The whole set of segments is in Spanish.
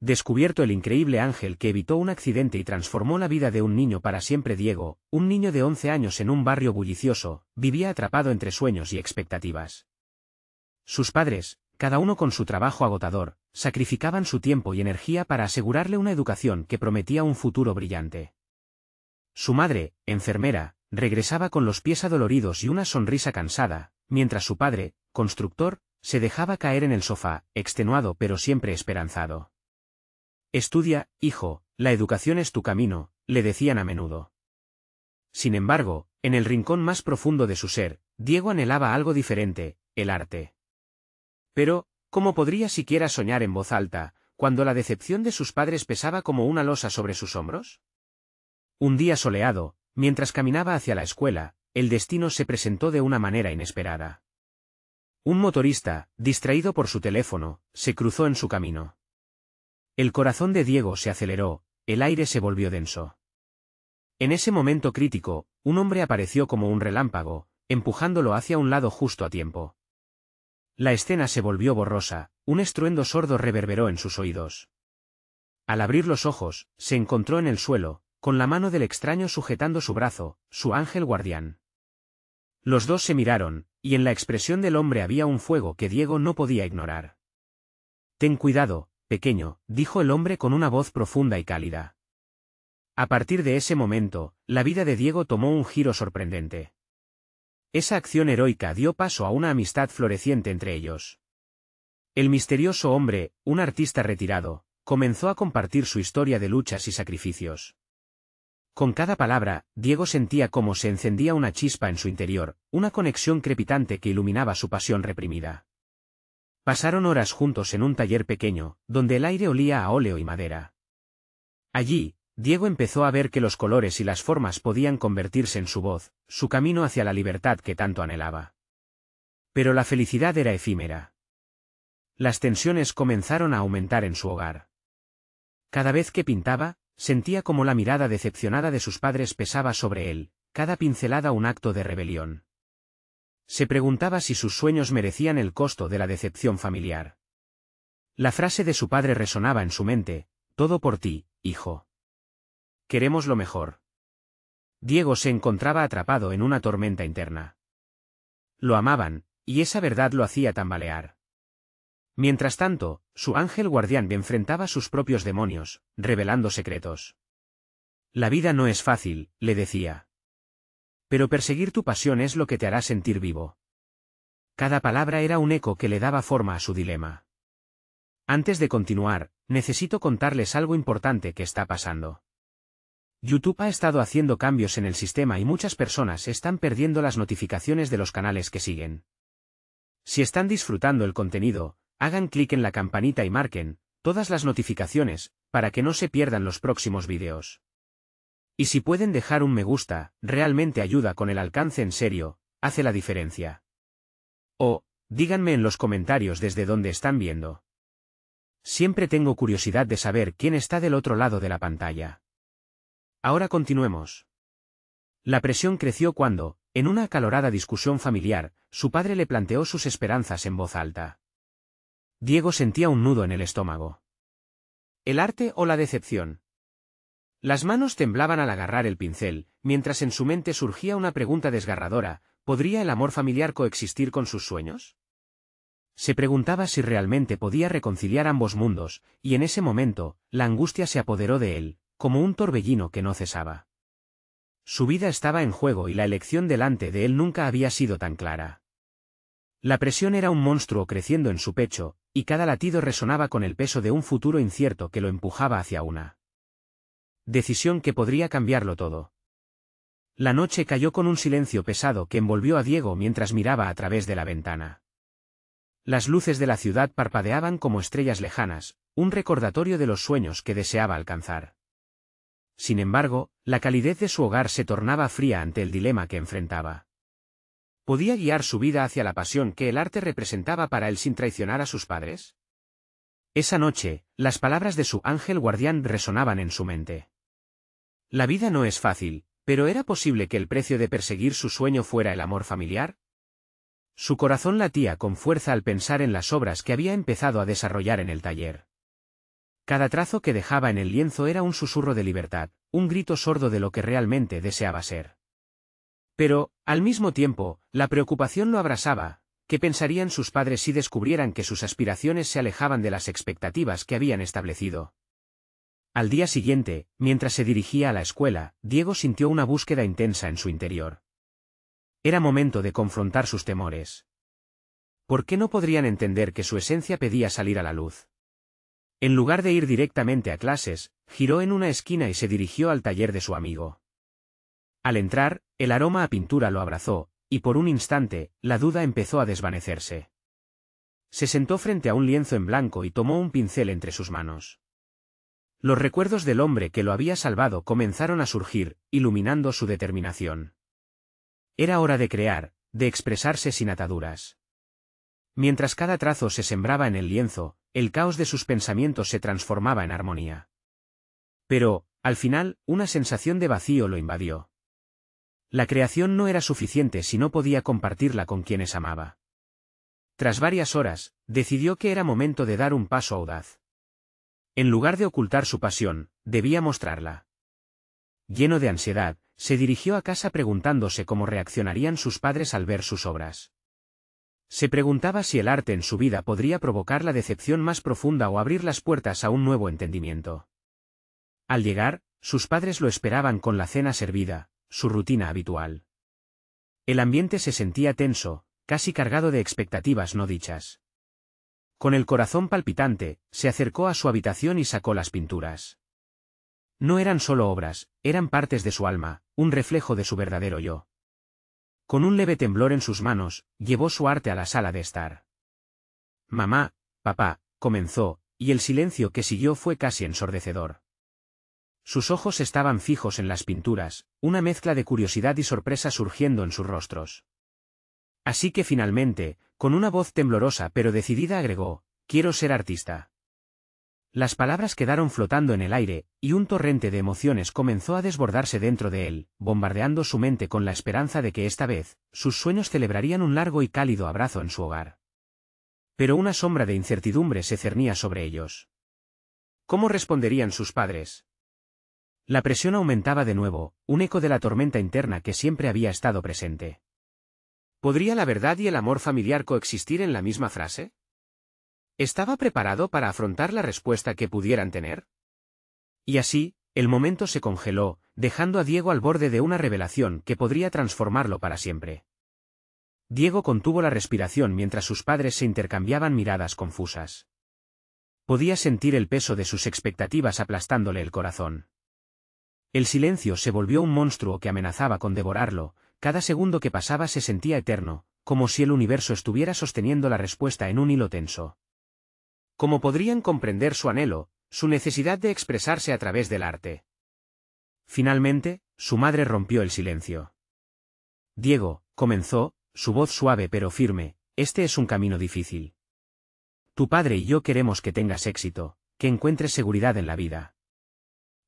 descubierto el increíble ángel que evitó un accidente y transformó la vida de un niño para siempre. Diego, un niño de 11 años en un barrio bullicioso, vivía atrapado entre sueños y expectativas. Sus padres, cada uno con su trabajo agotador, sacrificaban su tiempo y energía para asegurarle una educación que prometía un futuro brillante. Su madre, enfermera, regresaba con los pies adoloridos y una sonrisa cansada, mientras su padre, constructor, se dejaba caer en el sofá, extenuado pero siempre esperanzado. «Estudia, hijo, la educación es tu camino», le decían a menudo. Sin embargo, en el rincón más profundo de su ser, Diego anhelaba algo diferente, el arte. Pero, ¿cómo podría siquiera soñar en voz alta, cuando la decepción de sus padres pesaba como una losa sobre sus hombros? Un día soleado, mientras caminaba hacia la escuela, el destino se presentó de una manera inesperada. Un motorista, distraído por su teléfono, se cruzó en su camino. El corazón de Diego se aceleró, el aire se volvió denso. En ese momento crítico, un hombre apareció como un relámpago, empujándolo hacia un lado justo a tiempo. La escena se volvió borrosa, un estruendo sordo reverberó en sus oídos. Al abrir los ojos, se encontró en el suelo, con la mano del extraño sujetando su brazo, su ángel guardián. Los dos se miraron, y en la expresión del hombre había un fuego que Diego no podía ignorar. «Ten cuidado, pequeño», dijo el hombre con una voz profunda y cálida. A partir de ese momento, la vida de Diego tomó un giro sorprendente. Esa acción heroica dio paso a una amistad floreciente entre ellos. El misterioso hombre, un artista retirado, comenzó a compartir su historia de luchas y sacrificios. Con cada palabra, Diego sentía cómo se encendía una chispa en su interior, una conexión crepitante que iluminaba su pasión reprimida. Pasaron horas juntos en un taller pequeño, donde el aire olía a óleo y madera. Allí, Diego empezó a ver que los colores y las formas podían convertirse en su voz, su camino hacia la libertad que tanto anhelaba. Pero la felicidad era efímera. Las tensiones comenzaron a aumentar en su hogar. Cada vez que pintaba, sentía como la mirada decepcionada de sus padres pesaba sobre él, cada pincelada un acto de rebelión. Se preguntaba si sus sueños merecían el costo de la decepción familiar. La frase de su padre resonaba en su mente: «Todo por ti, hijo. Queremos lo mejor». Diego se encontraba atrapado en una tormenta interna. Lo amaban, y esa verdad lo hacía tambalear. Mientras tanto, su ángel guardián enfrentaba sus propios demonios, revelando secretos. «La vida no es fácil», le decía. «Pero perseguir tu pasión es lo que te hará sentir vivo». Cada palabra era un eco que le daba forma a su dilema. «Antes de continuar, necesito contarles algo importante que está pasando. YouTube ha estado haciendo cambios en el sistema y muchas personas están perdiendo las notificaciones de los canales que siguen. Si están disfrutando el contenido, hagan clic en la campanita y marquen todas las notificaciones, para que no se pierdan los próximos vídeos. Y si pueden dejar un me gusta, realmente ayuda con el alcance, en serio, hace la diferencia. O, díganme en los comentarios desde dónde están viendo. Siempre tengo curiosidad de saber quién está del otro lado de la pantalla. Ahora continuemos. La presión creció cuando, en una acalorada discusión familiar, su padre le planteó sus esperanzas en voz alta. Diego sentía un nudo en el estómago. ¿El arte o la decepción? Las manos temblaban al agarrar el pincel, mientras en su mente surgía una pregunta desgarradora: ¿podría el amor familiar coexistir con sus sueños? Se preguntaba si realmente podía reconciliar ambos mundos, y en ese momento, la angustia se apoderó de él, como un torbellino que no cesaba. Su vida estaba en juego y la elección delante de él nunca había sido tan clara. La presión era un monstruo creciendo en su pecho, y cada latido resonaba con el peso de un futuro incierto que lo empujaba hacia una decisión que podría cambiarlo todo. La noche cayó con un silencio pesado que envolvió a Diego mientras miraba a través de la ventana. Las luces de la ciudad parpadeaban como estrellas lejanas, un recordatorio de los sueños que deseaba alcanzar. Sin embargo, la calidez de su hogar se tornaba fría ante el dilema que enfrentaba. ¿Podía guiar su vida hacia la pasión que el arte representaba para él sin traicionar a sus padres? Esa noche, las palabras de su ángel guardián resonaban en su mente. La vida no es fácil, pero ¿era posible que el precio de perseguir su sueño fuera el amor familiar? Su corazón latía con fuerza al pensar en las obras que había empezado a desarrollar en el taller. Cada trazo que dejaba en el lienzo era un susurro de libertad, un grito sordo de lo que realmente deseaba ser. Pero, al mismo tiempo, la preocupación lo abrasaba. ¿Qué pensarían sus padres si descubrieran que sus aspiraciones se alejaban de las expectativas que habían establecido? Al día siguiente, mientras se dirigía a la escuela, Diego sintió una búsqueda intensa en su interior. Era momento de confrontar sus temores. ¿Por qué no podrían entender que su esencia pedía salir a la luz? En lugar de ir directamente a clases, giró en una esquina y se dirigió al taller de su amigo. Al entrar, el aroma a pintura lo abrazó, y por un instante, la duda empezó a desvanecerse. Se sentó frente a un lienzo en blanco y tomó un pincel entre sus manos. Los recuerdos del hombre que lo había salvado comenzaron a surgir, iluminando su determinación. Era hora de crear, de expresarse sin ataduras. Mientras cada trazo se sembraba en el lienzo, el caos de sus pensamientos se transformaba en armonía. Pero, al final, una sensación de vacío lo invadió. La creación no era suficiente si no podía compartirla con quienes amaba. Tras varias horas, decidió que era momento de dar un paso audaz. En lugar de ocultar su pasión, debía mostrarla. Lleno de ansiedad, se dirigió a casa preguntándose cómo reaccionarían sus padres al ver sus obras. Se preguntaba si el arte en su vida podría provocar la decepción más profunda o abrir las puertas a un nuevo entendimiento. Al llegar, sus padres lo esperaban con la cena servida, su rutina habitual. El ambiente se sentía tenso, casi cargado de expectativas no dichas. Con el corazón palpitante, se acercó a su habitación y sacó las pinturas. No eran solo obras, eran partes de su alma, un reflejo de su verdadero yo. Con un leve temblor en sus manos, llevó su arte a la sala de estar. Mamá, papá, comenzó, y el silencio que siguió fue casi ensordecedor. Sus ojos estaban fijos en las pinturas, una mezcla de curiosidad y sorpresa surgiendo en sus rostros. Así que finalmente, con una voz temblorosa pero decidida agregó, «Quiero ser artista». Las palabras quedaron flotando en el aire, y un torrente de emociones comenzó a desbordarse dentro de él, bombardeando su mente con la esperanza de que esta vez, sus sueños celebrarían un largo y cálido abrazo en su hogar. Pero una sombra de incertidumbre se cernía sobre ellos. ¿Cómo responderían sus padres? La presión aumentaba de nuevo, un eco de la tormenta interna que siempre había estado presente. ¿Podría la verdad y el amor familiar coexistir en la misma frase? ¿Estaba preparado para afrontar la respuesta que pudieran tener? Y así, el momento se congeló, dejando a Diego al borde de una revelación que podría transformarlo para siempre. Diego contuvo la respiración mientras sus padres se intercambiaban miradas confusas. Podía sentir el peso de sus expectativas aplastándole el corazón. El silencio se volvió un monstruo que amenazaba con devorarlo, cada segundo que pasaba se sentía eterno, como si el universo estuviera sosteniendo la respuesta en un hilo tenso. ¿Cómo podrían comprender su anhelo, su necesidad de expresarse a través del arte? Finalmente, su madre rompió el silencio. Diego, comenzó, su voz suave pero firme, este es un camino difícil. Tu padre y yo queremos que tengas éxito, que encuentres seguridad en la vida.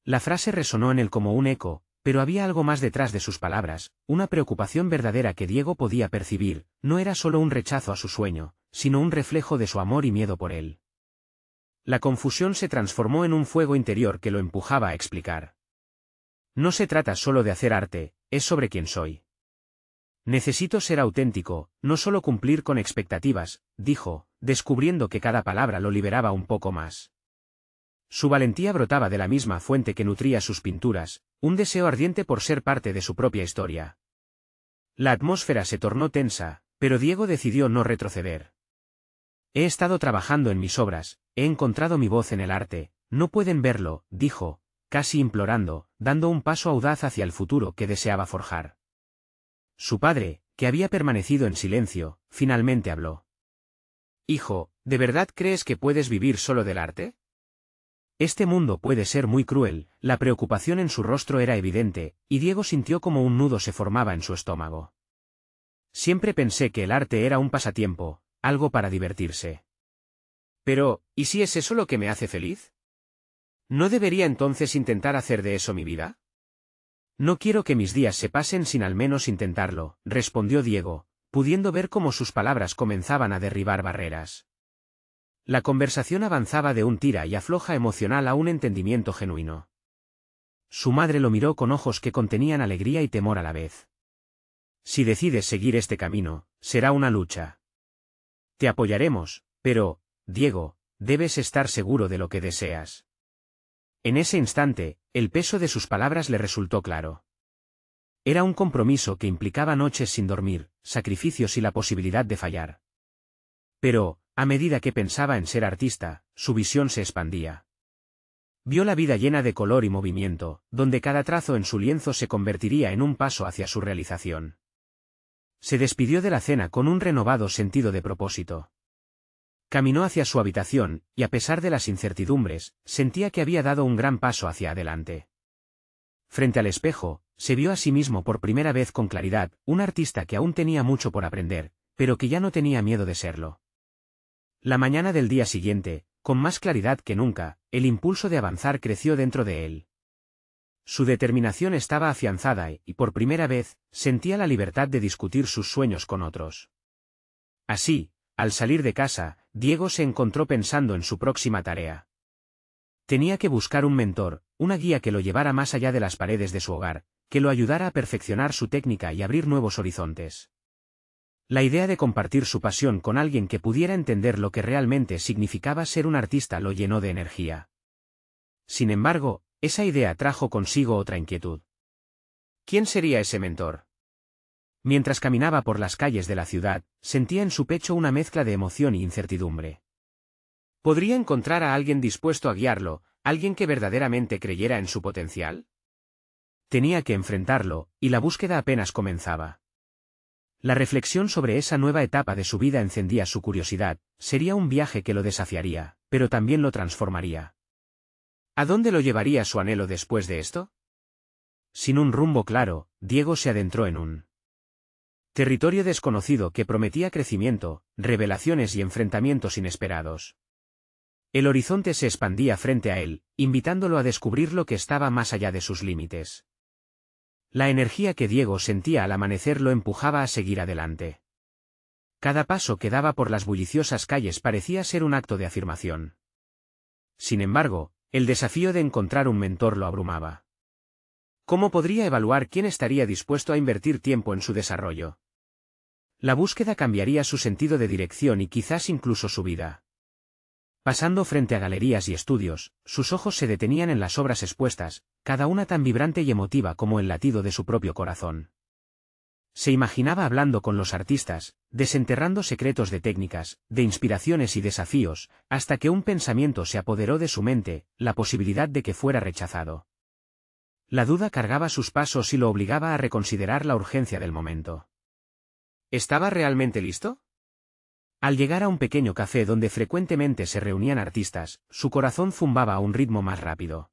La frase resonó en él como un eco, pero había algo más detrás de sus palabras, una preocupación verdadera que Diego podía percibir, no era solo un rechazo a su sueño, sino un reflejo de su amor y miedo por él. La confusión se transformó en un fuego interior que lo empujaba a explicar. No se trata solo de hacer arte, es sobre quién soy. Necesito ser auténtico, no solo cumplir con expectativas, dijo, descubriendo que cada palabra lo liberaba un poco más. Su valentía brotaba de la misma fuente que nutría sus pinturas, un deseo ardiente por ser parte de su propia historia. La atmósfera se tornó tensa, pero Diego decidió no retroceder. He estado trabajando en mis obras, he encontrado mi voz en el arte, no pueden verlo, dijo, casi implorando, dando un paso audaz hacia el futuro que deseaba forjar. Su padre, que había permanecido en silencio, finalmente habló. Hijo, ¿de verdad crees que puedes vivir solo del arte? Este mundo puede ser muy cruel, la preocupación en su rostro era evidente, y Diego sintió como un nudo se formaba en su estómago. Siempre pensé que el arte era un pasatiempo, algo para divertirse. Pero, ¿y si es eso lo que me hace feliz? ¿No debería entonces intentar hacer de eso mi vida? No quiero que mis días se pasen sin al menos intentarlo, respondió Diego, pudiendo ver cómo sus palabras comenzaban a derribar barreras. La conversación avanzaba de un tira y afloja emocional a un entendimiento genuino. Su madre lo miró con ojos que contenían alegría y temor a la vez. Si decides seguir este camino, será una lucha. Te apoyaremos, pero, Diego, debes estar seguro de lo que deseas. En ese instante, el peso de sus palabras le resultó claro. Era un compromiso que implicaba noches sin dormir, sacrificios y la posibilidad de fallar. Pero, a medida que pensaba en ser artista, su visión se expandía. Vio la vida llena de color y movimiento, donde cada trazo en su lienzo se convertiría en un paso hacia su realización. Se despidió de la cena con un renovado sentido de propósito. Caminó hacia su habitación, y a pesar de las incertidumbres, sentía que había dado un gran paso hacia adelante. Frente al espejo, se vio a sí mismo por primera vez con claridad, un artista que aún tenía mucho por aprender, pero que ya no tenía miedo de serlo. La mañana del día siguiente, con más claridad que nunca, el impulso de avanzar creció dentro de él. Su determinación estaba afianzada y, por primera vez, sentía la libertad de discutir sus sueños con otros. Así, al salir de casa, Diego se encontró pensando en su próxima tarea. Tenía que buscar un mentor, una guía que lo llevara más allá de las paredes de su hogar, que lo ayudara a perfeccionar su técnica y abrir nuevos horizontes. La idea de compartir su pasión con alguien que pudiera entender lo que realmente significaba ser un artista lo llenó de energía. Sin embargo, esa idea trajo consigo otra inquietud. ¿Quién sería ese mentor? Mientras caminaba por las calles de la ciudad, sentía en su pecho una mezcla de emoción y incertidumbre. ¿Podría encontrar a alguien dispuesto a guiarlo, alguien que verdaderamente creyera en su potencial? Tenía que enfrentarlo, y la búsqueda apenas comenzaba. La reflexión sobre esa nueva etapa de su vida encendía su curiosidad, sería un viaje que lo desafiaría, pero también lo transformaría. ¿A dónde lo llevaría su anhelo después de esto? Sin un rumbo claro, Diego se adentró en un territorio desconocido que prometía crecimiento, revelaciones y enfrentamientos inesperados. El horizonte se expandía frente a él, invitándolo a descubrir lo que estaba más allá de sus límites. La energía que Diego sentía al amanecer lo empujaba a seguir adelante. Cada paso que daba por las bulliciosas calles parecía ser un acto de afirmación. Sin embargo, el desafío de encontrar un mentor lo abrumaba. ¿Cómo podría evaluar quién estaría dispuesto a invertir tiempo en su desarrollo? La búsqueda cambiaría su sentido de dirección y quizás incluso su vida. Pasando frente a galerías y estudios, sus ojos se detenían en las obras expuestas, cada una tan vibrante y emotiva como el latido de su propio corazón. Se imaginaba hablando con los artistas, desenterrando secretos de técnicas, de inspiraciones y desafíos, hasta que un pensamiento se apoderó de su mente, la posibilidad de que fuera rechazado. La duda cargaba sus pasos y lo obligaba a reconsiderar la urgencia del momento. ¿Estaba realmente listo? Al llegar a un pequeño café donde frecuentemente se reunían artistas, su corazón zumbaba a un ritmo más rápido.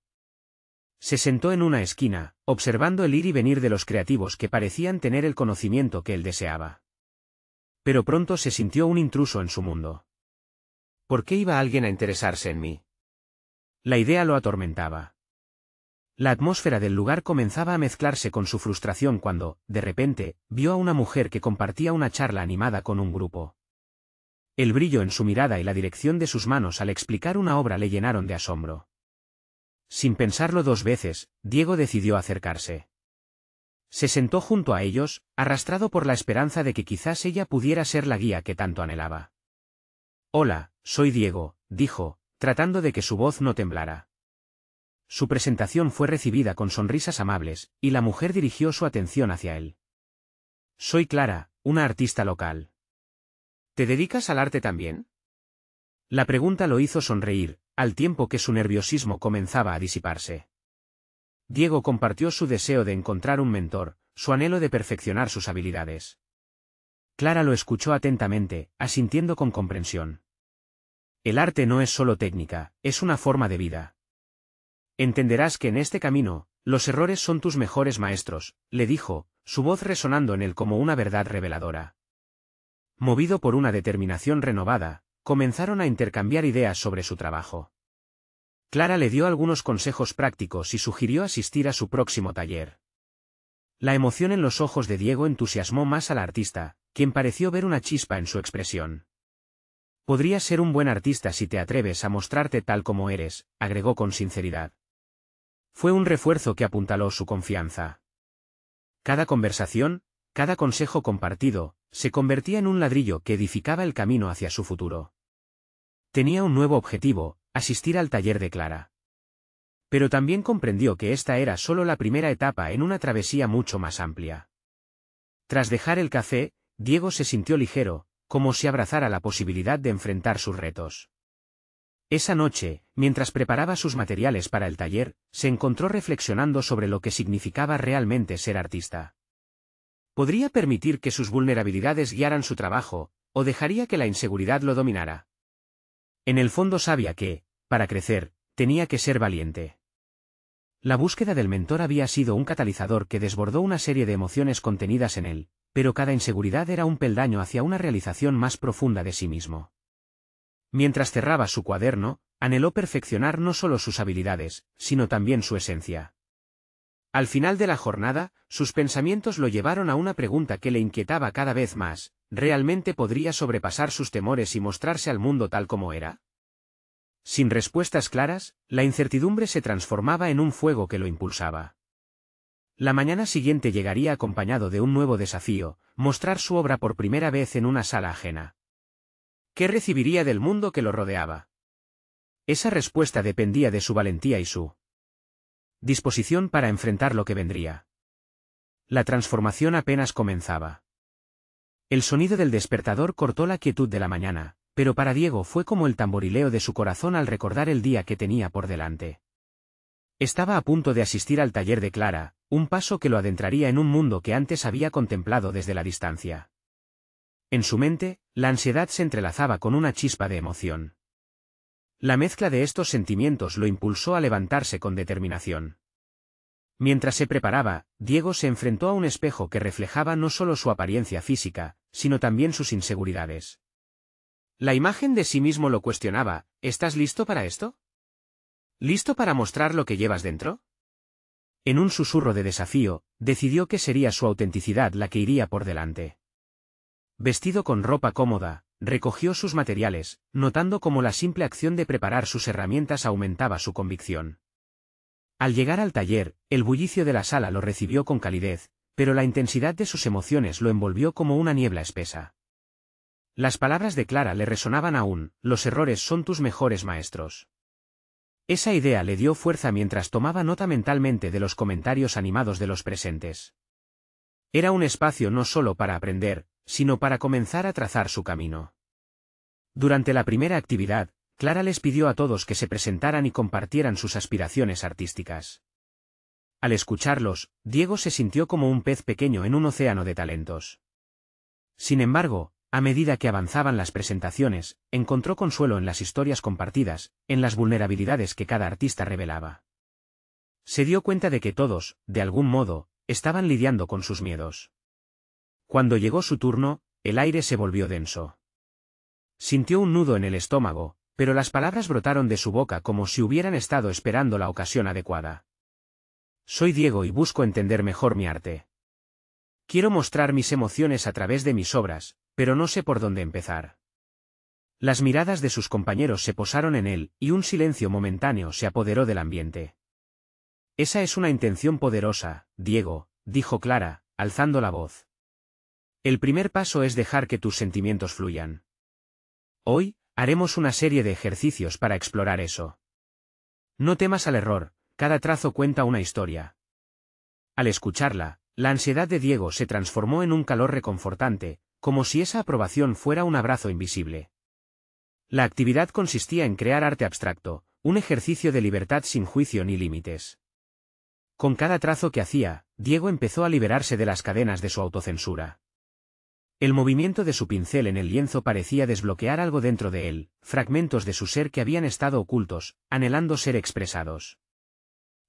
Se sentó en una esquina, observando el ir y venir de los creativos que parecían tener el conocimiento que él deseaba. Pero pronto se sintió un intruso en su mundo. ¿Por qué iba alguien a interesarse en mí? La idea lo atormentaba. La atmósfera del lugar comenzaba a mezclarse con su frustración cuando, de repente, vio a una mujer que compartía una charla animada con un grupo. El brillo en su mirada y la dirección de sus manos al explicar una obra le llenaron de asombro. Sin pensarlo dos veces, Diego decidió acercarse. Se sentó junto a ellos, arrastrado por la esperanza de que quizás ella pudiera ser la guía que tanto anhelaba. «Hola, soy Diego», dijo, tratando de que su voz no temblara. Su presentación fue recibida con sonrisas amables, y la mujer dirigió su atención hacia él. «Soy Clara, una artista local. ¿Te dedicas al arte también?». La pregunta lo hizo sonreír, al tiempo que su nerviosismo comenzaba a disiparse. Diego compartió su deseo de encontrar un mentor, su anhelo de perfeccionar sus habilidades. Clara lo escuchó atentamente, asintiendo con comprensión. «El arte no es solo técnica, es una forma de vida. Entenderás que en este camino, los errores son tus mejores maestros», le dijo, su voz resonando en él como una verdad reveladora. Movido por una determinación renovada, comenzaron a intercambiar ideas sobre su trabajo. Clara le dio algunos consejos prácticos y sugirió asistir a su próximo taller. La emoción en los ojos de Diego entusiasmó más al artista, quien pareció ver una chispa en su expresión. Podrías ser un buen artista si te atreves a mostrarte tal como eres, agregó con sinceridad. Fue un refuerzo que apuntaló su confianza. Cada conversación, cada consejo compartido, se convertía en un ladrillo que edificaba el camino hacia su futuro. Tenía un nuevo objetivo, asistir al taller de Clara. Pero también comprendió que esta era solo la primera etapa en una travesía mucho más amplia. Tras dejar el café, Diego se sintió ligero, como si abrazara la posibilidad de enfrentar sus retos. Esa noche, mientras preparaba sus materiales para el taller, se encontró reflexionando sobre lo que significaba realmente ser artista. ¿Podría permitir que sus vulnerabilidades guiaran su trabajo, o dejaría que la inseguridad lo dominara? En el fondo sabía que, para crecer, tenía que ser valiente. La búsqueda del mentor había sido un catalizador que desbordó una serie de emociones contenidas en él, pero cada inseguridad era un peldaño hacia una realización más profunda de sí mismo. Mientras cerraba su cuaderno, anheló perfeccionar no solo sus habilidades, sino también su esencia. Al final de la jornada, sus pensamientos lo llevaron a una pregunta que le inquietaba cada vez más: ¿realmente podría sobrepasar sus temores y mostrarse al mundo tal como era? Sin respuestas claras, la incertidumbre se transformaba en un fuego que lo impulsaba. La mañana siguiente llegaría acompañado de un nuevo desafío: mostrar su obra por primera vez en una sala ajena. ¿Qué recibiría del mundo que lo rodeaba? Esa respuesta dependía de su valentía y su disposición para enfrentar lo que vendría. La transformación apenas comenzaba. El sonido del despertador cortó la quietud de la mañana, pero para Diego fue como el tamborileo de su corazón al recordar el día que tenía por delante. Estaba a punto de asistir al taller de Clara, un paso que lo adentraría en un mundo que antes había contemplado desde la distancia. En su mente, la ansiedad se entrelazaba con una chispa de emoción. La mezcla de estos sentimientos lo impulsó a levantarse con determinación. Mientras se preparaba, Diego se enfrentó a un espejo que reflejaba no solo su apariencia física, sino también sus inseguridades. La imagen de sí mismo lo cuestionaba: ¿estás listo para esto? ¿Listo para mostrar lo que llevas dentro? En un susurro de desafío, decidió que sería su autenticidad la que iría por delante. Vestido con ropa cómoda, recogió sus materiales, notando cómo la simple acción de preparar sus herramientas aumentaba su convicción. Al llegar al taller, el bullicio de la sala lo recibió con calidez, pero la intensidad de sus emociones lo envolvió como una niebla espesa. Las palabras de Clara le resonaban aún: los errores son tus mejores maestros. Esa idea le dio fuerza mientras tomaba nota mentalmente de los comentarios animados de los presentes. Era un espacio no solo para aprender, sino para comenzar a trazar su camino. Durante la primera actividad, Clara les pidió a todos que se presentaran y compartieran sus aspiraciones artísticas. Al escucharlos, Diego se sintió como un pez pequeño en un océano de talentos. Sin embargo, a medida que avanzaban las presentaciones, encontró consuelo en las historias compartidas, en las vulnerabilidades que cada artista revelaba. Se dio cuenta de que todos, de algún modo, estaban lidiando con sus miedos. Cuando llegó su turno, el aire se volvió denso. Sintió un nudo en el estómago, pero las palabras brotaron de su boca como si hubieran estado esperando la ocasión adecuada. Soy Diego y busco entender mejor mi arte. Quiero mostrar mis emociones a través de mis obras, pero no sé por dónde empezar. Las miradas de sus compañeros se posaron en él, y un silencio momentáneo se apoderó del ambiente. Esa es una intención poderosa, Diego, dijo Clara, alzando la voz. El primer paso es dejar que tus sentimientos fluyan. Hoy, haremos una serie de ejercicios para explorar eso. No temas al error, cada trazo cuenta una historia. Al escucharla, la ansiedad de Diego se transformó en un calor reconfortante, como si esa aprobación fuera un abrazo invisible. La actividad consistía en crear arte abstracto, un ejercicio de libertad sin juicio ni límites. Con cada trazo que hacía, Diego empezó a liberarse de las cadenas de su autocensura. El movimiento de su pincel en el lienzo parecía desbloquear algo dentro de él, fragmentos de su ser que habían estado ocultos, anhelando ser expresados.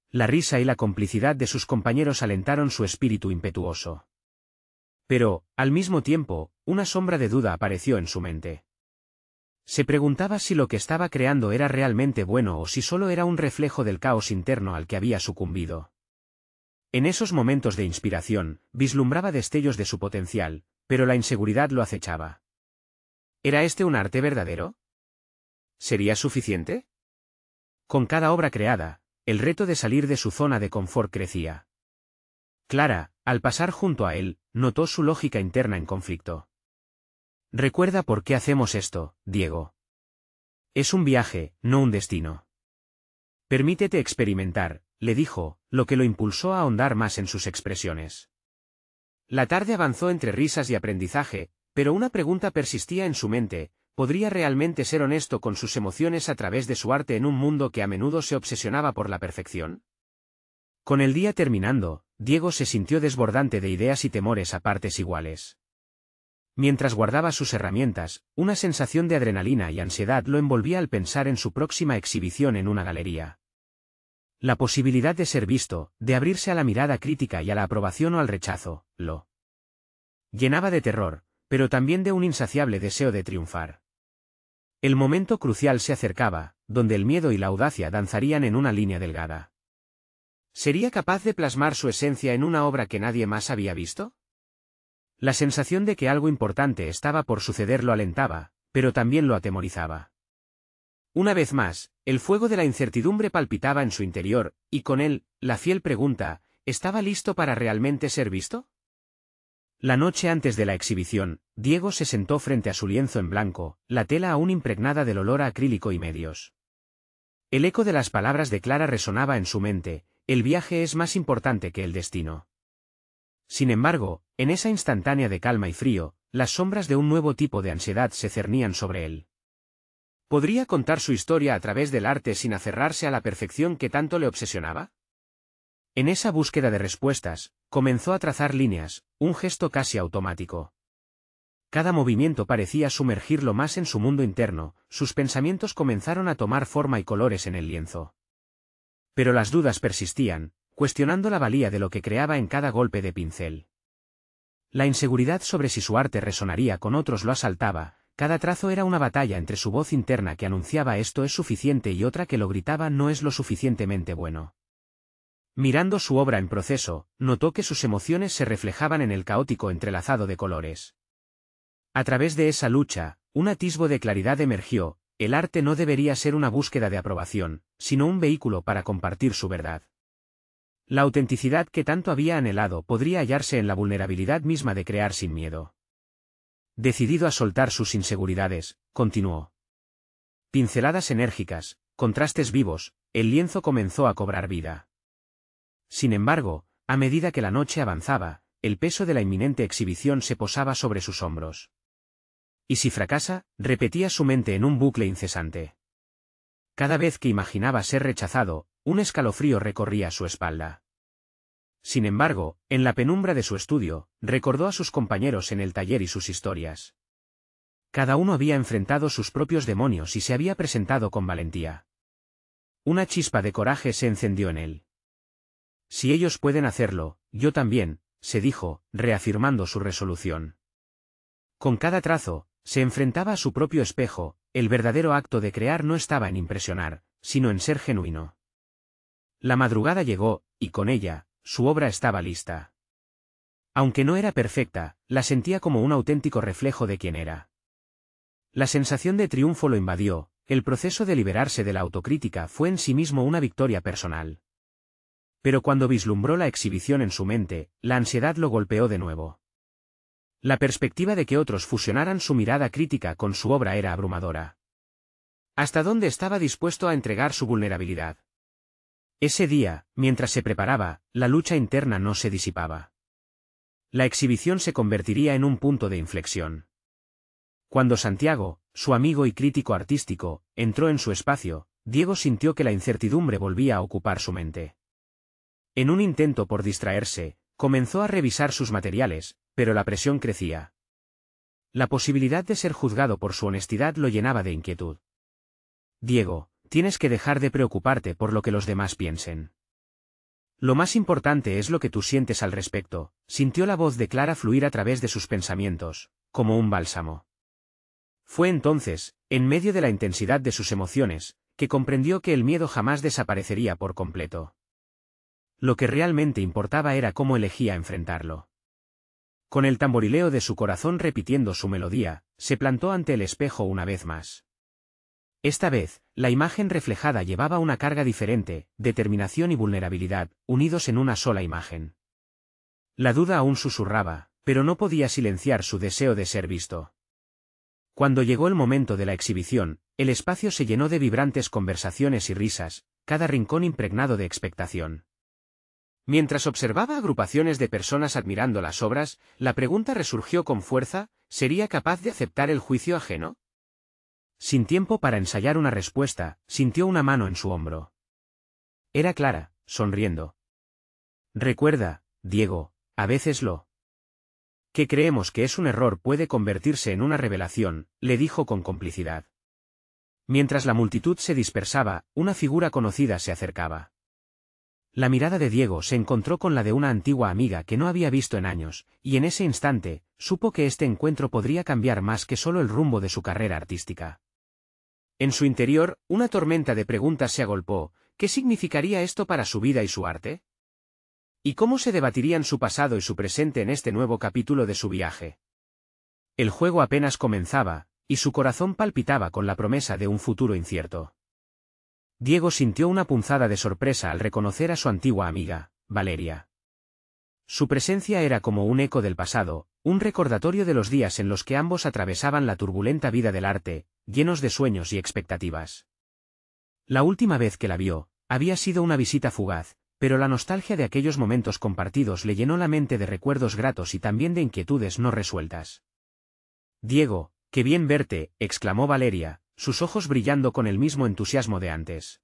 La risa y la complicidad de sus compañeros alentaron su espíritu impetuoso. Pero, al mismo tiempo, una sombra de duda apareció en su mente. Se preguntaba si lo que estaba creando era realmente bueno o si solo era un reflejo del caos interno al que había sucumbido. En esos momentos de inspiración, vislumbraba destellos de su potencial, pero la inseguridad lo acechaba. ¿Era este un arte verdadero? ¿Sería suficiente? Con cada obra creada, el reto de salir de su zona de confort crecía. Clara, al pasar junto a él, notó su lógica interna en conflicto. Recuerda por qué hacemos esto, Diego. Es un viaje, no un destino. Permítete experimentar, le dijo, lo que lo impulsó a ahondar más en sus expresiones. La tarde avanzó entre risas y aprendizaje, pero una pregunta persistía en su mente: ¿podría realmente ser honesto con sus emociones a través de su arte en un mundo que a menudo se obsesionaba por la perfección? Con el día terminando, Diego se sintió desbordante de ideas y temores a partes iguales. Mientras guardaba sus herramientas, una sensación de adrenalina y ansiedad lo envolvía al pensar en su próxima exhibición en una galería. La posibilidad de ser visto, de abrirse a la mirada crítica y a la aprobación o al rechazo, lo llenaba de terror, pero también de un insaciable deseo de triunfar. El momento crucial se acercaba, donde el miedo y la audacia danzarían en una línea delgada. ¿Sería capaz de plasmar su esencia en una obra que nadie más había visto? La sensación de que algo importante estaba por suceder lo alentaba, pero también lo atemorizaba. Una vez más, el fuego de la incertidumbre palpitaba en su interior, y con él, la fiel pregunta: ¿estaba listo para realmente ser visto? La noche antes de la exhibición, Diego se sentó frente a su lienzo en blanco, la tela aún impregnada del olor a acrílico y medios. El eco de las palabras de Clara resonaba en su mente: el viaje es más importante que el destino. Sin embargo, en esa instantánea de calma y frío, las sombras de un nuevo tipo de ansiedad se cernían sobre él. ¿Podría contar su historia a través del arte sin aferrarse a la perfección que tanto le obsesionaba? En esa búsqueda de respuestas, comenzó a trazar líneas, un gesto casi automático. Cada movimiento parecía sumergirlo más en su mundo interno, sus pensamientos comenzaron a tomar forma y colores en el lienzo. Pero las dudas persistían, cuestionando la valía de lo que creaba en cada golpe de pincel. La inseguridad sobre si su arte resonaría con otros lo asaltaba. Cada trazo era una batalla entre su voz interna que anunciaba esto es suficiente y otra que lo gritaba no es lo suficientemente bueno. Mirando su obra en proceso, notó que sus emociones se reflejaban en el caótico entrelazado de colores. A través de esa lucha, un atisbo de claridad emergió: el arte no debería ser una búsqueda de aprobación, sino un vehículo para compartir su verdad. La autenticidad que tanto había anhelado podría hallarse en la vulnerabilidad misma de crear sin miedo. Decidido a soltar sus inseguridades, continuó. Pinceladas enérgicas, contrastes vivos, el lienzo comenzó a cobrar vida. Sin embargo, a medida que la noche avanzaba, el peso de la inminente exhibición se posaba sobre sus hombros. ¿Y si fracasa?, repetía su mente en un bucle incesante. Cada vez que imaginaba ser rechazado, un escalofrío recorría su espalda. Sin embargo, en la penumbra de su estudio, recordó a sus compañeros en el taller y sus historias. Cada uno había enfrentado sus propios demonios y se había presentado con valentía. Una chispa de coraje se encendió en él. Si ellos pueden hacerlo, yo también, se dijo, reafirmando su resolución. Con cada trazo, se enfrentaba a su propio espejo. El verdadero acto de crear no estaba en impresionar, sino en ser genuino. La madrugada llegó, y con ella, su obra estaba lista. Aunque no era perfecta, la sentía como un auténtico reflejo de quién era. La sensación de triunfo lo invadió, el proceso de liberarse de la autocrítica fue en sí mismo una victoria personal. Pero cuando vislumbró la exhibición en su mente, la ansiedad lo golpeó de nuevo. La perspectiva de que otros fusionaran su mirada crítica con su obra era abrumadora. ¿Hasta dónde estaba dispuesto a entregar su vulnerabilidad? Ese día, mientras se preparaba, la lucha interna no se disipaba. La exhibición se convertiría en un punto de inflexión. Cuando Santiago, su amigo y crítico artístico, entró en su espacio, Diego sintió que la incertidumbre volvía a ocupar su mente. En un intento por distraerse, comenzó a revisar sus materiales, pero la presión crecía. La posibilidad de ser juzgado por su honestidad lo llenaba de inquietud. Diego, tienes que dejar de preocuparte por lo que los demás piensen. Lo más importante es lo que tú sientes al respecto, sintió la voz de Clara fluir a través de sus pensamientos, como un bálsamo. Fue entonces, en medio de la intensidad de sus emociones, que comprendió que el miedo jamás desaparecería por completo. Lo que realmente importaba era cómo elegía enfrentarlo. Con el tamborileo de su corazón repitiendo su melodía, se plantó ante el espejo una vez más. Esta vez, la imagen reflejada llevaba una carga diferente, determinación y vulnerabilidad, unidos en una sola imagen. La duda aún susurraba, pero no podía silenciar su deseo de ser visto. Cuando llegó el momento de la exhibición, el espacio se llenó de vibrantes conversaciones y risas, cada rincón impregnado de expectación. Mientras observaba agrupaciones de personas admirando las obras, la pregunta resurgió con fuerza: ¿sería capaz de aceptar el juicio ajeno? Sin tiempo para ensayar una respuesta, sintió una mano en su hombro. Era Clara, sonriendo. Recuerda, Diego, a veces lo que creemos que es un error puede convertirse en una revelación, le dijo con complicidad. Mientras la multitud se dispersaba, una figura conocida se acercaba. La mirada de Diego se encontró con la de una antigua amiga que no había visto en años, y en ese instante, supo que este encuentro podría cambiar más que solo el rumbo de su carrera artística. En su interior, una tormenta de preguntas se agolpó: ¿qué significaría esto para su vida y su arte? ¿Y cómo se debatirían su pasado y su presente en este nuevo capítulo de su viaje? El juego apenas comenzaba, y su corazón palpitaba con la promesa de un futuro incierto. Diego sintió una punzada de sorpresa al reconocer a su antigua amiga, Valeria. Su presencia era como un eco del pasado, un recordatorio de los días en los que ambos atravesaban la turbulenta vida del arte, llenos de sueños y expectativas. La última vez que la vio, había sido una visita fugaz, pero la nostalgia de aquellos momentos compartidos le llenó la mente de recuerdos gratos y también de inquietudes no resueltas. «Diego, qué bien verte», exclamó Valeria, sus ojos brillando con el mismo entusiasmo de antes.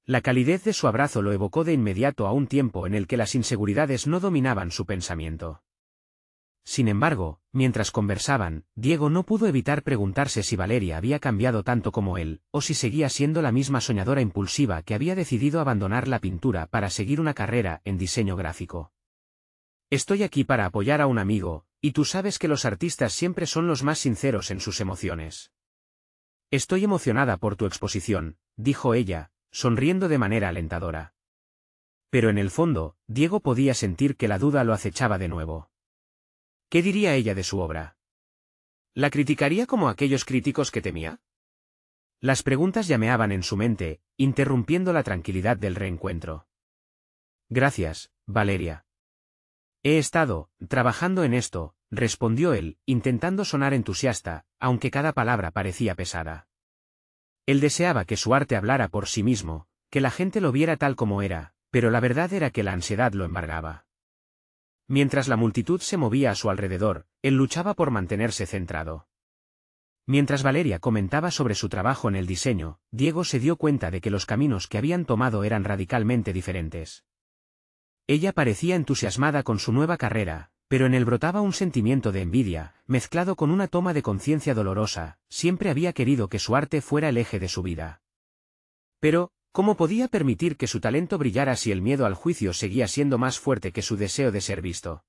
La calidez de su abrazo lo evocó de inmediato a un tiempo en el que las inseguridades no dominaban su pensamiento. Sin embargo, mientras conversaban, Diego no pudo evitar preguntarse si Valeria había cambiado tanto como él, o si seguía siendo la misma soñadora impulsiva que había decidido abandonar la pintura para seguir una carrera en diseño gráfico. «Estoy aquí para apoyar a un amigo, y tú sabes que los artistas siempre son los más sinceros en sus emociones». «Estoy emocionada por tu exposición», dijo ella, sonriendo de manera alentadora. Pero en el fondo, Diego podía sentir que la duda lo acechaba de nuevo. ¿Qué diría ella de su obra? ¿La criticaría como aquellos críticos que temía? Las preguntas llameaban en su mente, interrumpiendo la tranquilidad del reencuentro. «Gracias, Valeria. He estado trabajando en esto», respondió él, intentando sonar entusiasta, aunque cada palabra parecía pesada. Él deseaba que su arte hablara por sí mismo, que la gente lo viera tal como era, pero la verdad era que la ansiedad lo embargaba. Mientras la multitud se movía a su alrededor, él luchaba por mantenerse centrado. Mientras Valeria comentaba sobre su trabajo en el diseño, Diego se dio cuenta de que los caminos que habían tomado eran radicalmente diferentes. Ella parecía entusiasmada con su nueva carrera, pero en él brotaba un sentimiento de envidia, mezclado con una toma de conciencia dolorosa. Siempre había querido que su arte fuera el eje de su vida. Pero, ¿cómo podía permitir que su talento brillara si el miedo al juicio seguía siendo más fuerte que su deseo de ser visto?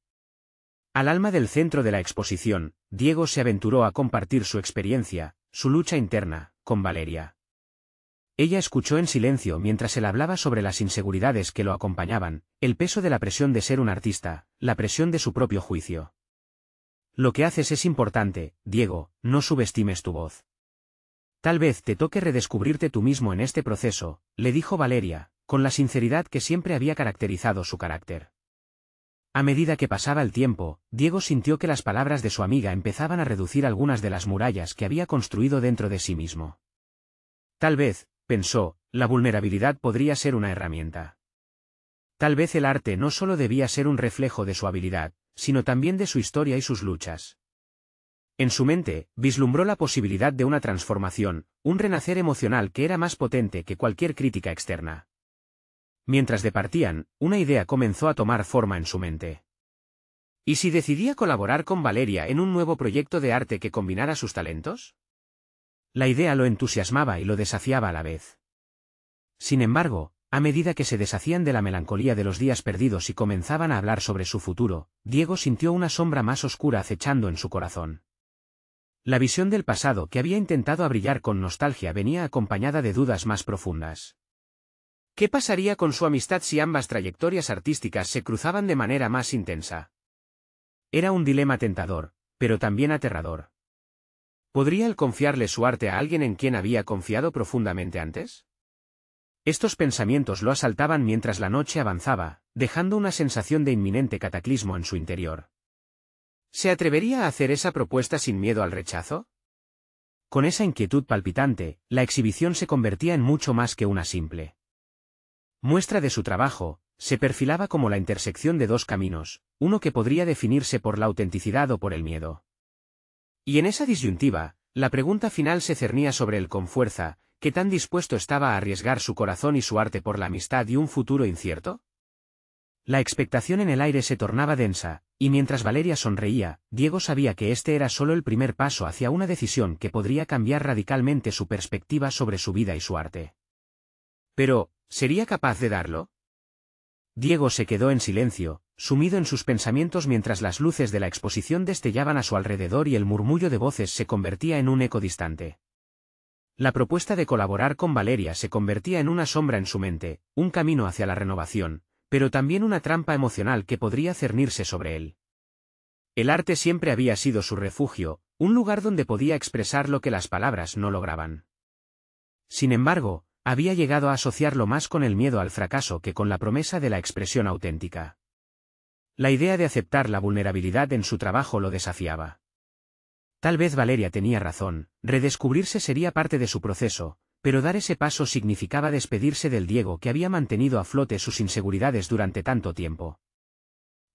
Al alma del centro de la exposición, Diego se aventuró a compartir su experiencia, su lucha interna, con Valeria. Ella escuchó en silencio mientras él hablaba sobre las inseguridades que lo acompañaban, el peso de la presión de ser un artista, la presión de su propio juicio. «Lo que haces es importante, Diego, no subestimes tu voz. Tal vez te toque redescubrirte tú mismo en este proceso», le dijo Valeria, con la sinceridad que siempre había caracterizado su carácter. A medida que pasaba el tiempo, Diego sintió que las palabras de su amiga empezaban a reducir algunas de las murallas que había construido dentro de sí mismo. Tal vez, pensó, la vulnerabilidad podría ser una herramienta. Tal vez el arte no solo debía ser un reflejo de su habilidad, sino también de su historia y sus luchas. En su mente, vislumbró la posibilidad de una transformación, un renacer emocional que era más potente que cualquier crítica externa. Mientras departían, una idea comenzó a tomar forma en su mente. ¿Y si decidía colaborar con Valeria en un nuevo proyecto de arte que combinara sus talentos? La idea lo entusiasmaba y lo desafiaba a la vez. Sin embargo, a medida que se deshacían de la melancolía de los días perdidos y comenzaban a hablar sobre su futuro, Diego sintió una sombra más oscura acechando en su corazón. La visión del pasado que había intentado abrillar con nostalgia venía acompañada de dudas más profundas. ¿Qué pasaría con su amistad si ambas trayectorias artísticas se cruzaban de manera más intensa? Era un dilema tentador, pero también aterrador. ¿Podría él confiarle su arte a alguien en quien había confiado profundamente antes? Estos pensamientos lo asaltaban mientras la noche avanzaba, dejando una sensación de inminente cataclismo en su interior. ¿Se atrevería a hacer esa propuesta sin miedo al rechazo? Con esa inquietud palpitante, la exhibición se convertía en mucho más que una simple muestra de su trabajo. Se perfilaba como la intersección de dos caminos, uno que podría definirse por la autenticidad o por el miedo. Y en esa disyuntiva, la pregunta final se cernía sobre él con fuerza: ¿qué tan dispuesto estaba a arriesgar su corazón y su arte por la amistad y un futuro incierto? La expectación en el aire se tornaba densa, y mientras Valeria sonreía, Diego sabía que este era solo el primer paso hacia una decisión que podría cambiar radicalmente su perspectiva sobre su vida y su arte. Pero, ¿sería capaz de darlo? Diego se quedó en silencio, sumido en sus pensamientos mientras las luces de la exposición destellaban a su alrededor y el murmullo de voces se convertía en un eco distante. La propuesta de colaborar con Valeria se convertía en una sombra en su mente, un camino hacia la renovación, pero también una trampa emocional que podría cernirse sobre él. El arte siempre había sido su refugio, un lugar donde podía expresar lo que las palabras no lograban. Sin embargo, había llegado a asociarlo más con el miedo al fracaso que con la promesa de la expresión auténtica. La idea de aceptar la vulnerabilidad en su trabajo lo desafiaba. Tal vez Valeria tenía razón, redescubrirse sería parte de su proceso, pero dar ese paso significaba despedirse del Diego que había mantenido a flote sus inseguridades durante tanto tiempo.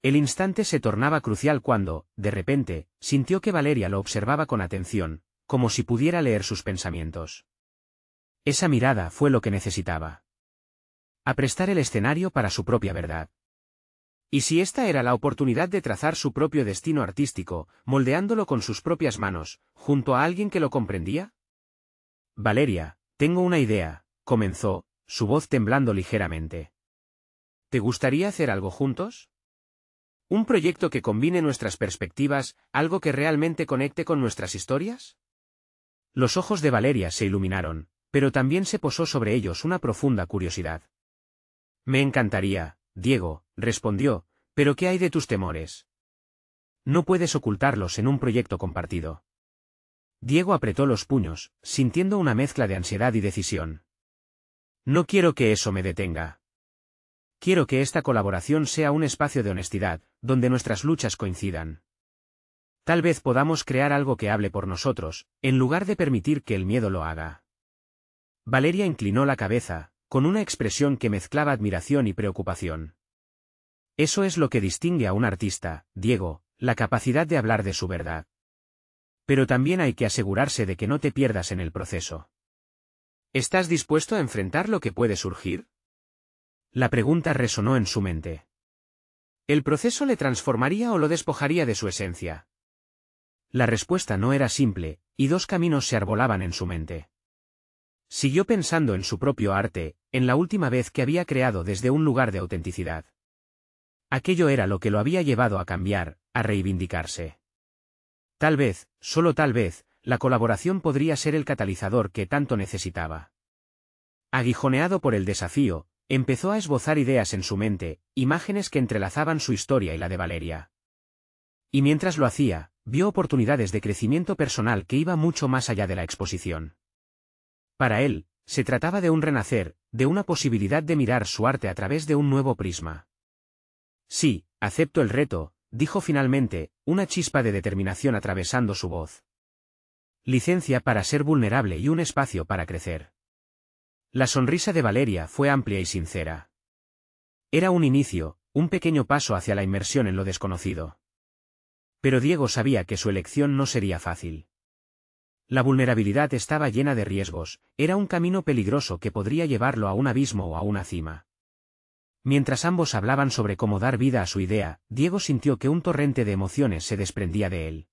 El instante se tornaba crucial cuando, de repente, sintió que Valeria lo observaba con atención, como si pudiera leer sus pensamientos. Esa mirada fue lo que necesitaba. Aprestar el escenario para su propia verdad. ¿Y si esta era la oportunidad de trazar su propio destino artístico, moldeándolo con sus propias manos, junto a alguien que lo comprendía? Valeria, tengo una idea, comenzó, su voz temblando ligeramente. ¿Te gustaría hacer algo juntos? ¿Un proyecto que combine nuestras perspectivas, algo que realmente conecte con nuestras historias? Los ojos de Valeria se iluminaron, pero también se posó sobre ellos una profunda curiosidad. Me encantaría, Diego, respondió, pero ¿qué hay de tus temores? No puedes ocultarlos en un proyecto compartido. Diego apretó los puños, sintiendo una mezcla de ansiedad y decisión. No quiero que eso me detenga. Quiero que esta colaboración sea un espacio de honestidad, donde nuestras luchas coincidan. Tal vez podamos crear algo que hable por nosotros, en lugar de permitir que el miedo lo haga. Valeria inclinó la cabeza, con una expresión que mezclaba admiración y preocupación. Eso es lo que distingue a un artista, Diego, la capacidad de hablar de su verdad. Pero también hay que asegurarse de que no te pierdas en el proceso. ¿Estás dispuesto a enfrentar lo que puede surgir? La pregunta resonó en su mente. ¿El proceso le transformaría o lo despojaría de su esencia? La respuesta no era simple, y dos caminos se arbolaban en su mente. Siguió pensando en su propio arte, en la última vez que había creado desde un lugar de autenticidad. Aquello era lo que lo había llevado a cambiar, a reivindicarse. Tal vez, solo tal vez, la colaboración podría ser el catalizador que tanto necesitaba. Aguijoneado por el desafío, empezó a esbozar ideas en su mente, imágenes que entrelazaban su historia y la de Valeria. Y mientras lo hacía, vio oportunidades de crecimiento personal que iba mucho más allá de la exposición. Para él, se trataba de un renacer, de una posibilidad de mirar su arte a través de un nuevo prisma. Sí, acepto el reto, dijo finalmente, una chispa de determinación atravesando su voz. Licencia para ser vulnerable y un espacio para crecer. La sonrisa de Valeria fue amplia y sincera. Era un inicio, un pequeño paso hacia la inmersión en lo desconocido. Pero Diego sabía que su elección no sería fácil. La vulnerabilidad estaba llena de riesgos, era un camino peligroso que podría llevarlo a un abismo o a una cima. Mientras ambos hablaban sobre cómo dar vida a su idea, Diego sintió que un torrente de emociones se desprendía de él.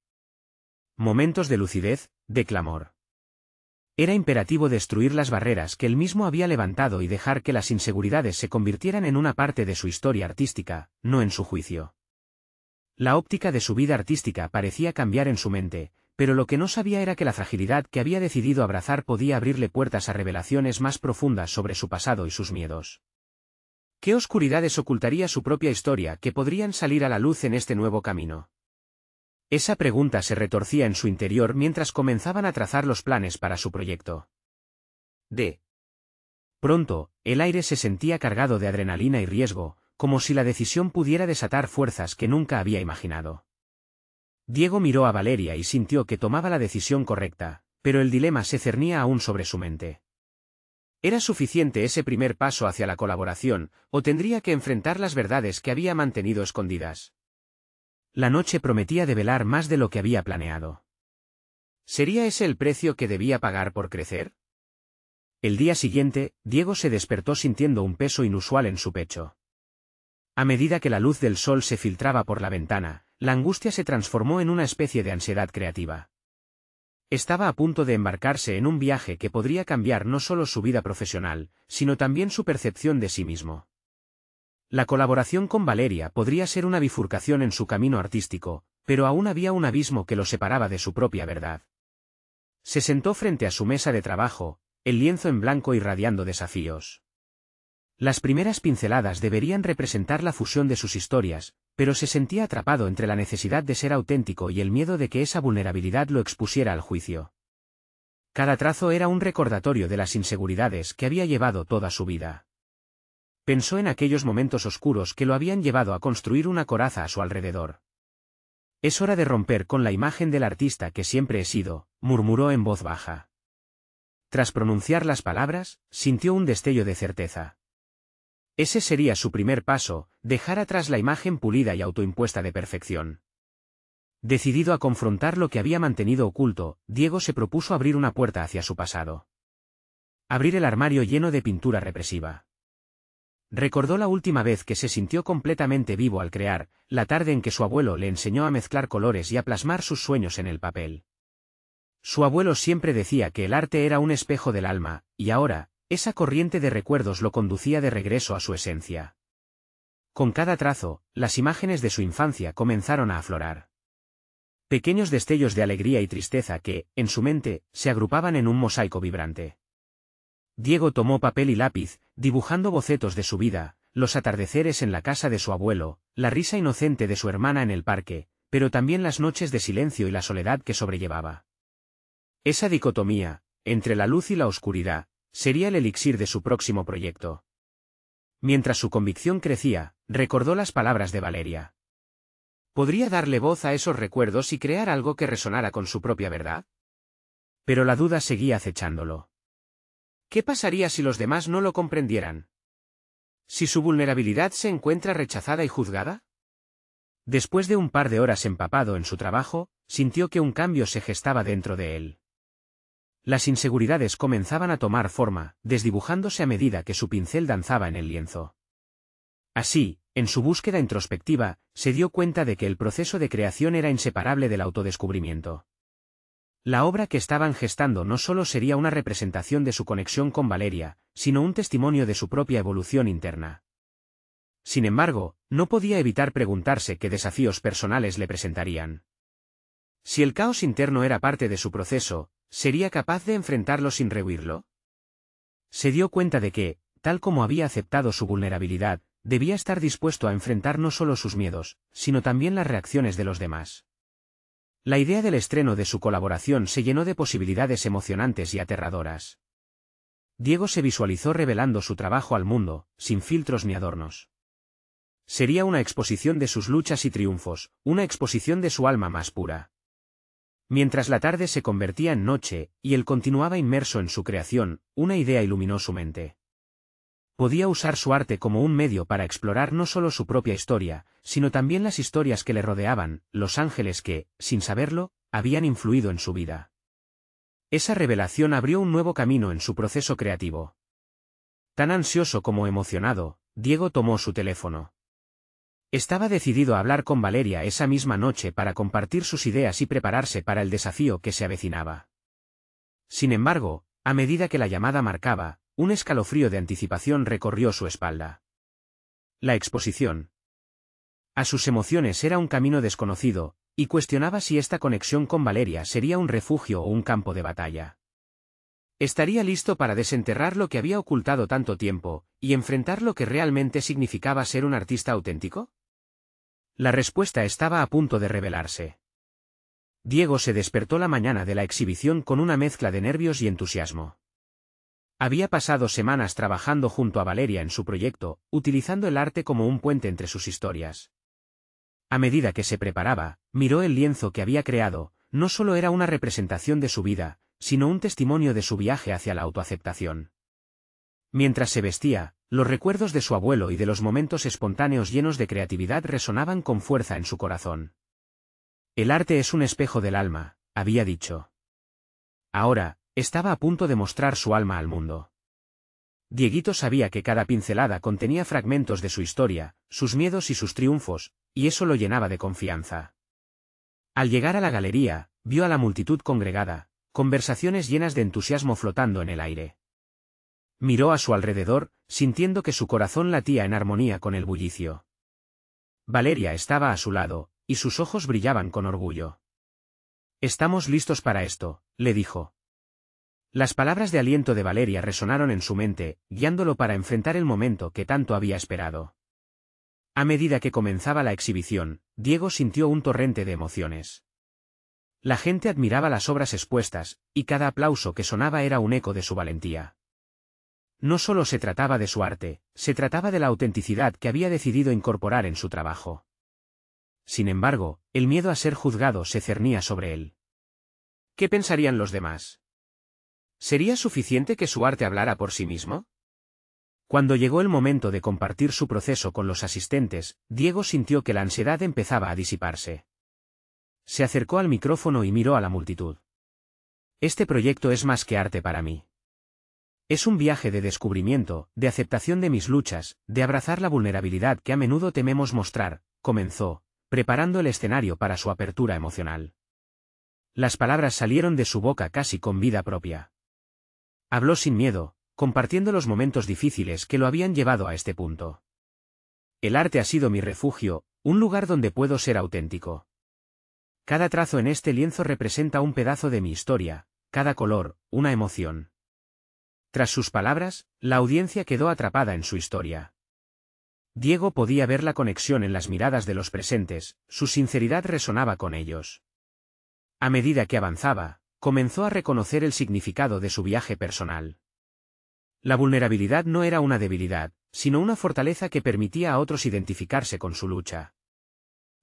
Momentos de lucidez, de clamor. Era imperativo destruir las barreras que él mismo había levantado y dejar que las inseguridades se convirtieran en una parte de su historia artística, no en su juicio. La óptica de su vida artística parecía cambiar en su mente, pero lo que no sabía era que la fragilidad que había decidido abrazar podía abrirle puertas a revelaciones más profundas sobre su pasado y sus miedos. ¿Qué oscuridades ocultaría su propia historia que podrían salir a la luz en este nuevo camino? Esa pregunta se retorcía en su interior mientras comenzaban a trazar los planes para su proyecto. De pronto, el aire se sentía cargado de adrenalina y riesgo, como si la decisión pudiera desatar fuerzas que nunca había imaginado. Diego miró a Valeria y sintió que tomaba la decisión correcta, pero el dilema se cernía aún sobre su mente. ¿Era suficiente ese primer paso hacia la colaboración, o tendría que enfrentar las verdades que había mantenido escondidas? La noche prometía develar más de lo que había planeado. ¿Sería ese el precio que debía pagar por crecer? El día siguiente, Diego se despertó sintiendo un peso inusual en su pecho. A medida que la luz del sol se filtraba por la ventana, la angustia se transformó en una especie de ansiedad creativa. Estaba a punto de embarcarse en un viaje que podría cambiar no solo su vida profesional, sino también su percepción de sí mismo. La colaboración con Valeria podría ser una bifurcación en su camino artístico, pero aún había un abismo que lo separaba de su propia verdad. Se sentó frente a su mesa de trabajo, el lienzo en blanco irradiando desafíos. Las primeras pinceladas deberían representar la fusión de sus historias, pero se sentía atrapado entre la necesidad de ser auténtico y el miedo de que esa vulnerabilidad lo expusiera al juicio. Cada trazo era un recordatorio de las inseguridades que había llevado toda su vida. Pensó en aquellos momentos oscuros que lo habían llevado a construir una coraza a su alrededor. «Es hora de romper con la imagen del artista que siempre he sido», murmuró en voz baja. Tras pronunciar las palabras, sintió un destello de certeza. Ese sería su primer paso, dejar atrás la imagen pulida y autoimpuesta de perfección. Decidido a confrontar lo que había mantenido oculto, Diego se propuso abrir una puerta hacia su pasado. Abrir el armario lleno de pintura represiva. Recordó la última vez que se sintió completamente vivo al crear, la tarde en que su abuelo le enseñó a mezclar colores y a plasmar sus sueños en el papel. Su abuelo siempre decía que el arte era un espejo del alma, y ahora, esa corriente de recuerdos lo conducía de regreso a su esencia. Con cada trazo, las imágenes de su infancia comenzaron a aflorar. Pequeños destellos de alegría y tristeza que, en su mente, se agrupaban en un mosaico vibrante. Diego tomó papel y lápiz, dibujando bocetos de su vida, los atardeceres en la casa de su abuelo, la risa inocente de su hermana en el parque, pero también las noches de silencio y la soledad que sobrellevaba. Esa dicotomía, entre la luz y la oscuridad, sería el elixir de su próximo proyecto. Mientras su convicción crecía, recordó las palabras de Valeria. ¿Podría darle voz a esos recuerdos y crear algo que resonara con su propia verdad? Pero la duda seguía acechándolo. ¿Qué pasaría si los demás no lo comprendieran? ¿Si su vulnerabilidad se encuentra rechazada y juzgada? Después de un par de horas empapado en su trabajo, sintió que un cambio se gestaba dentro de él. Las inseguridades comenzaban a tomar forma, desdibujándose a medida que su pincel danzaba en el lienzo. Así, en su búsqueda introspectiva, se dio cuenta de que el proceso de creación era inseparable del autodescubrimiento. La obra que estaban gestando no solo sería una representación de su conexión con Valeria, sino un testimonio de su propia evolución interna. Sin embargo, no podía evitar preguntarse qué desafíos personales le presentarían. Si el caos interno era parte de su proceso, ¿sería capaz de enfrentarlo sin rehuirlo? Se dio cuenta de que, tal como había aceptado su vulnerabilidad, debía estar dispuesto a enfrentar no solo sus miedos, sino también las reacciones de los demás. La idea del estreno de su colaboración se llenó de posibilidades emocionantes y aterradoras. Diego se visualizó revelando su trabajo al mundo, sin filtros ni adornos. Sería una exposición de sus luchas y triunfos, una exposición de su alma más pura. Mientras la tarde se convertía en noche, y él continuaba inmerso en su creación, una idea iluminó su mente. Podía usar su arte como un medio para explorar no solo su propia historia, sino también las historias que le rodeaban, los ángeles que, sin saberlo, habían influido en su vida. Esa revelación abrió un nuevo camino en su proceso creativo. Tan ansioso como emocionado, Diego tomó su teléfono. Estaba decidido a hablar con Valeria esa misma noche para compartir sus ideas y prepararse para el desafío que se avecinaba. Sin embargo, a medida que la llamada marcaba, un escalofrío de anticipación recorrió su espalda. La exposición. A sus emociones era un camino desconocido, y cuestionaba si esta conexión con Valeria sería un refugio o un campo de batalla. ¿Estaría listo para desenterrar lo que había ocultado tanto tiempo, y enfrentar lo que realmente significaba ser un artista auténtico? La respuesta estaba a punto de revelarse. Diego se despertó la mañana de la exhibición con una mezcla de nervios y entusiasmo. Había pasado semanas trabajando junto a Valeria en su proyecto, utilizando el arte como un puente entre sus historias. A medida que se preparaba, miró el lienzo que había creado, no solo era una representación de su vida, sino un testimonio de su viaje hacia la autoaceptación. Mientras se vestía, los recuerdos de su abuelo y de los momentos espontáneos llenos de creatividad resonaban con fuerza en su corazón. El arte es un espejo del alma, había dicho. Ahora, estaba a punto de mostrar su alma al mundo. Dieguito sabía que cada pincelada contenía fragmentos de su historia, sus miedos y sus triunfos, y eso lo llenaba de confianza. Al llegar a la galería, vio a la multitud congregada, conversaciones llenas de entusiasmo flotando en el aire. Miró a su alrededor, sintiendo que su corazón latía en armonía con el bullicio. Valeria estaba a su lado, y sus ojos brillaban con orgullo. «Estamos listos para esto», le dijo. Las palabras de aliento de Valeria resonaron en su mente, guiándolo para enfrentar el momento que tanto había esperado. A medida que comenzaba la exhibición, Diego sintió un torrente de emociones. La gente admiraba las obras expuestas, y cada aplauso que sonaba era un eco de su valentía. No solo se trataba de su arte, se trataba de la autenticidad que había decidido incorporar en su trabajo. Sin embargo, el miedo a ser juzgado se cernía sobre él. ¿Qué pensarían los demás? ¿Sería suficiente que su arte hablara por sí mismo? Cuando llegó el momento de compartir su proceso con los asistentes, Diego sintió que la ansiedad empezaba a disiparse. Se acercó al micrófono y miró a la multitud. «Este proyecto es más que arte para mí. Es un viaje de descubrimiento, de aceptación de mis luchas, de abrazar la vulnerabilidad que a menudo tememos mostrar», comenzó, preparando el escenario para su apertura emocional. Las palabras salieron de su boca casi con vida propia. Habló sin miedo, compartiendo los momentos difíciles que lo habían llevado a este punto. «El arte ha sido mi refugio, un lugar donde puedo ser auténtico. Cada trazo en este lienzo representa un pedazo de mi historia, cada color, una emoción». Tras sus palabras, la audiencia quedó atrapada en su historia. Diego podía ver la conexión en las miradas de los presentes, su sinceridad resonaba con ellos. A medida que avanzaba, comenzó a reconocer el significado de su viaje personal. La vulnerabilidad no era una debilidad, sino una fortaleza que permitía a otros identificarse con su lucha.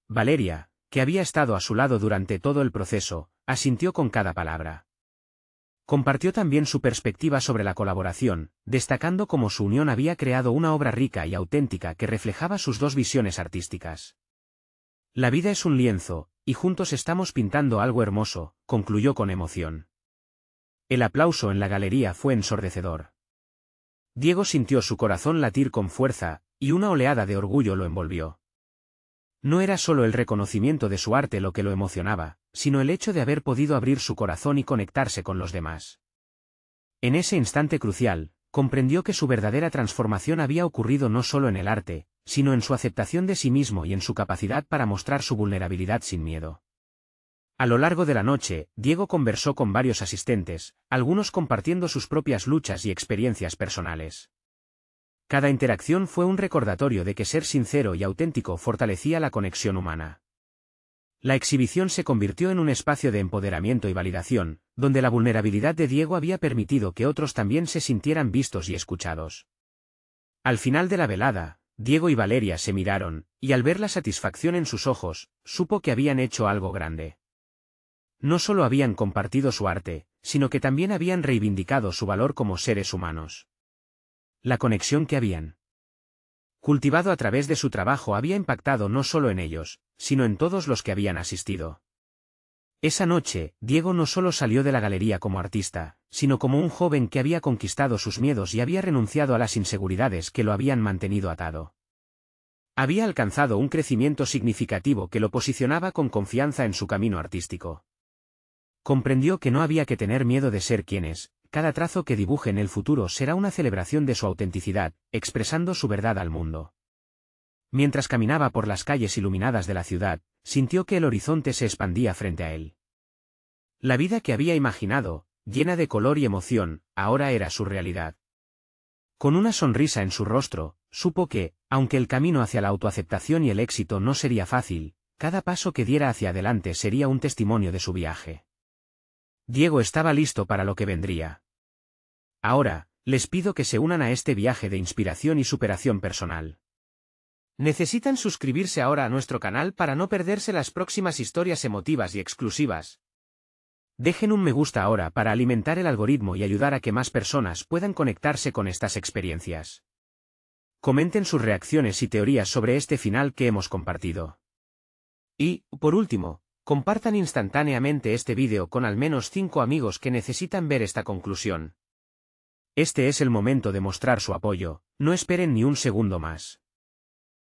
Valeria, que había estado a su lado durante todo el proceso, asintió con cada palabra. Compartió también su perspectiva sobre la colaboración, destacando cómo su unión había creado una obra rica y auténtica que reflejaba sus dos visiones artísticas. «La vida es un lienzo, y juntos estamos pintando algo hermoso», concluyó con emoción. El aplauso en la galería fue ensordecedor. Diego sintió su corazón latir con fuerza, y una oleada de orgullo lo envolvió. No era solo el reconocimiento de su arte lo que lo emocionaba, sino el hecho de haber podido abrir su corazón y conectarse con los demás. En ese instante crucial, comprendió que su verdadera transformación había ocurrido no solo en el arte, sino en su aceptación de sí mismo y en su capacidad para mostrar su vulnerabilidad sin miedo. A lo largo de la noche, Diego conversó con varios asistentes, algunos compartiendo sus propias luchas y experiencias personales. Cada interacción fue un recordatorio de que ser sincero y auténtico fortalecía la conexión humana. La exhibición se convirtió en un espacio de empoderamiento y validación, donde la vulnerabilidad de Diego había permitido que otros también se sintieran vistos y escuchados. Al final de la velada, Diego y Valeria se miraron, y al ver la satisfacción en sus ojos, supo que habían hecho algo grande. No solo habían compartido su arte, sino que también habían reivindicado su valor como seres humanos. La conexión que habían cultivado a través de su trabajo había impactado no solo en ellos, sino en todos los que habían asistido. Esa noche, Diego no solo salió de la galería como artista, sino como un joven que había conquistado sus miedos y había renunciado a las inseguridades que lo habían mantenido atado. Había alcanzado un crecimiento significativo que lo posicionaba con confianza en su camino artístico. Comprendió que no había que tener miedo de ser quien es. Cada trazo que dibuje en el futuro será una celebración de su autenticidad, expresando su verdad al mundo. Mientras caminaba por las calles iluminadas de la ciudad, sintió que el horizonte se expandía frente a él. La vida que había imaginado, llena de color y emoción, ahora era su realidad. Con una sonrisa en su rostro, supo que, aunque el camino hacia la autoaceptación y el éxito no sería fácil, Cada paso que diera hacia adelante sería un testimonio de su viaje. Diego estaba listo para lo que vendría. Ahora, les pido que se unan a este viaje de inspiración y superación personal. Necesitan suscribirse ahora a nuestro canal para no perderse las próximas historias emotivas y exclusivas. Dejen un me gusta ahora para alimentar el algoritmo y ayudar a que más personas puedan conectarse con estas experiencias. Comenten sus reacciones y teorías sobre este final que hemos compartido. Y, por último, compartan instantáneamente este vídeo con al menos 5 amigos que necesitan ver esta conclusión. Este es el momento de mostrar su apoyo, no esperen ni un segundo más.